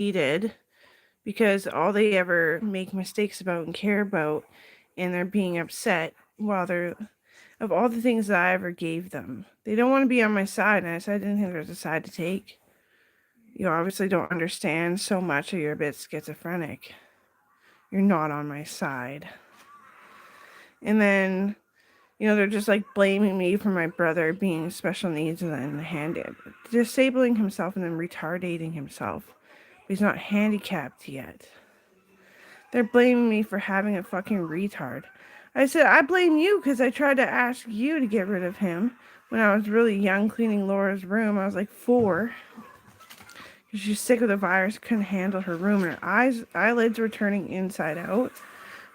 conceited because all they ever make mistakes about and care about, and they're being upset while they're of all the things that I ever gave them. They don't want to be on my side, and I said I didn't think there's a side to take. You obviously don't understand so much, or you're a bit schizophrenic. You're not on my side. And then, they're just like blaming me for my brother being special needs and then disabling himself and then retardating himself. He's not handicapped yet. They're blaming me for having a fucking retard. I said, I blame you because I tried to ask you to get rid of him when I was really young cleaning Laura's room. I was like 4. Because she's sick of the virus, couldn't handle her room, and her eyelids were turning inside out.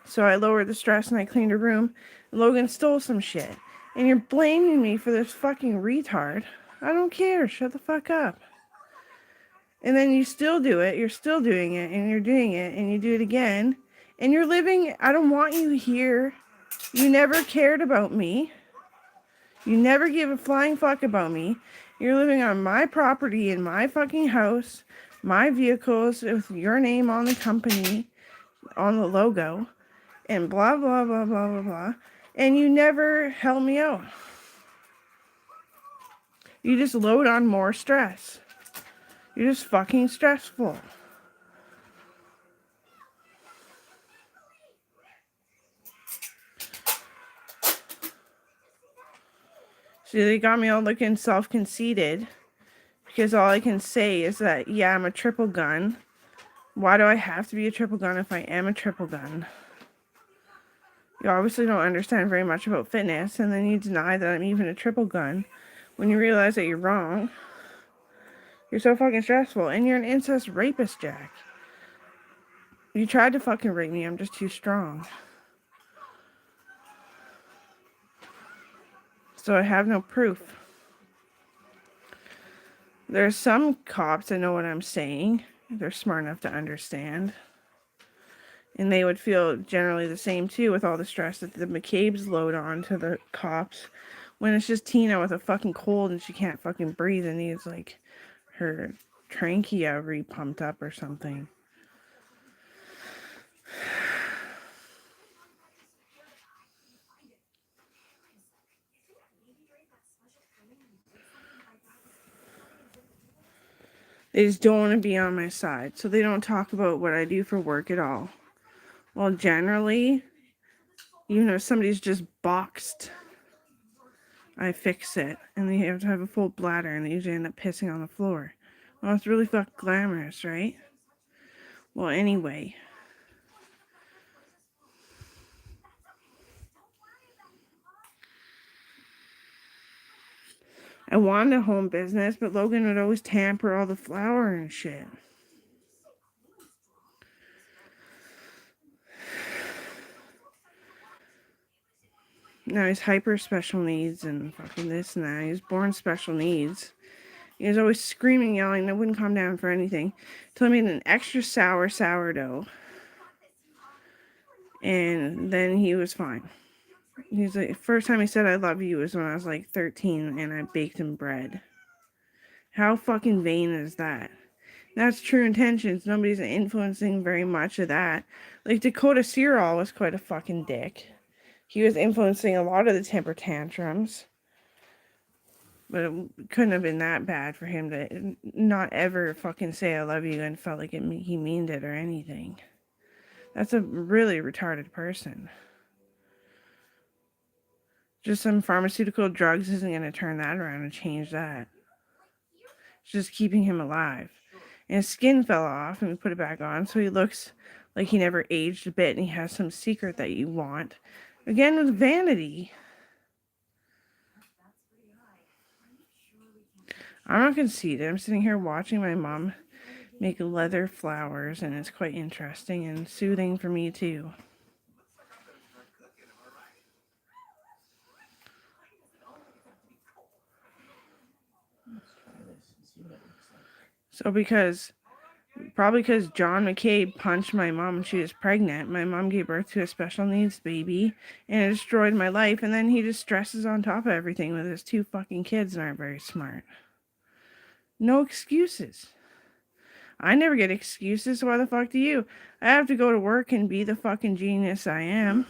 So I lowered the stress and I cleaned her room. And Logan stole some shit. And you're blaming me for this fucking retard. I don't care. Shut the fuck up. And then you still do it. You're still doing it. And you're doing it. And you do it again. And you're living. I don't want you here. You never cared about me. You never gave a flying fuck about me. You're living on my property in my fucking house. My vehicles with your name on the company. On the logo. And blah, blah, blah, blah, blah, blah. And you never help me out. You just load on more stress. You're just fucking stressful. See, they got me all looking self-conceited. Because all I can say is that, yeah, I'm a triple gun. Why do I have to be a triple gun if I am a triple gun? You obviously don't understand very much about fitness, and then you deny that I'm even a triple gun when you realize that you're wrong. You're so fucking stressful, and you're an incest rapist, Jack. You tried to fucking rape me, I'm just too strong. So I have no proof. There's some cops that know what I'm saying. They're smart enough to understand. And they would feel generally the same too with all the stress that the McCabe's load on to the cops when it's just Tina with a fucking cold and she can't fucking breathe and needs like her trachea re-pumped up or something. They just don't want to be on my side, so they don't talk about what I do for work at all. Well, generally, somebody's just boxed, I fix it, and they have to have a full bladder, and they usually end up pissing on the floor. Well, it's really fucking glamorous, right? Well, anyway. I wanted a home business, but Logan would always tamper all the flour and shit. Now he's hyper special needs and fucking this and that. He was born special needs. He was always screaming, yelling. I wouldn't calm down for anything. Till I made an extra sour sourdough. And then he was fine. He's like, first time he said I love you was when I was like 13 and I baked him bread. How fucking vain is that? That's true intentions. Nobody's influencing very much of that. Like Dakota Searall was quite a fucking dick. He was influencing a lot of the temper tantrums. But it couldn't have been that bad for him to not ever fucking say I love you and felt like he meaned it or anything. That's a really retarded person. Just some pharmaceutical drugs isn't going to turn that around and change that. It's just keeping him alive. And his skin fell off and we put it back on, so he looks like he never aged a bit and he has some secret that you want. Again, with vanity. I'm not conceited. I'm sitting here watching my mom make leather flowers, and it's quite interesting and soothing for me too. So probably because John McCabe punched my mom when she was pregnant, my mom gave birth to a special needs baby, and it destroyed my life, and then he just stresses on top of everything with his 2 fucking kids and aren't very smart. No excuses. I never get excuses, so why the fuck do you? I have to go to work and be the fucking genius I am.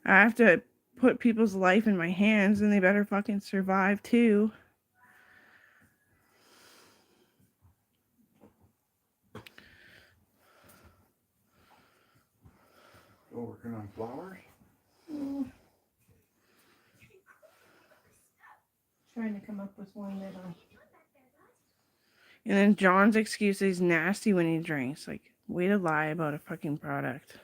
I have to put people's life in my hands, and they better fucking survive too. Still working on flowers? Trying to come up with one that And then John's excuse is nasty when he drinks. Like, way to lie about a fucking product.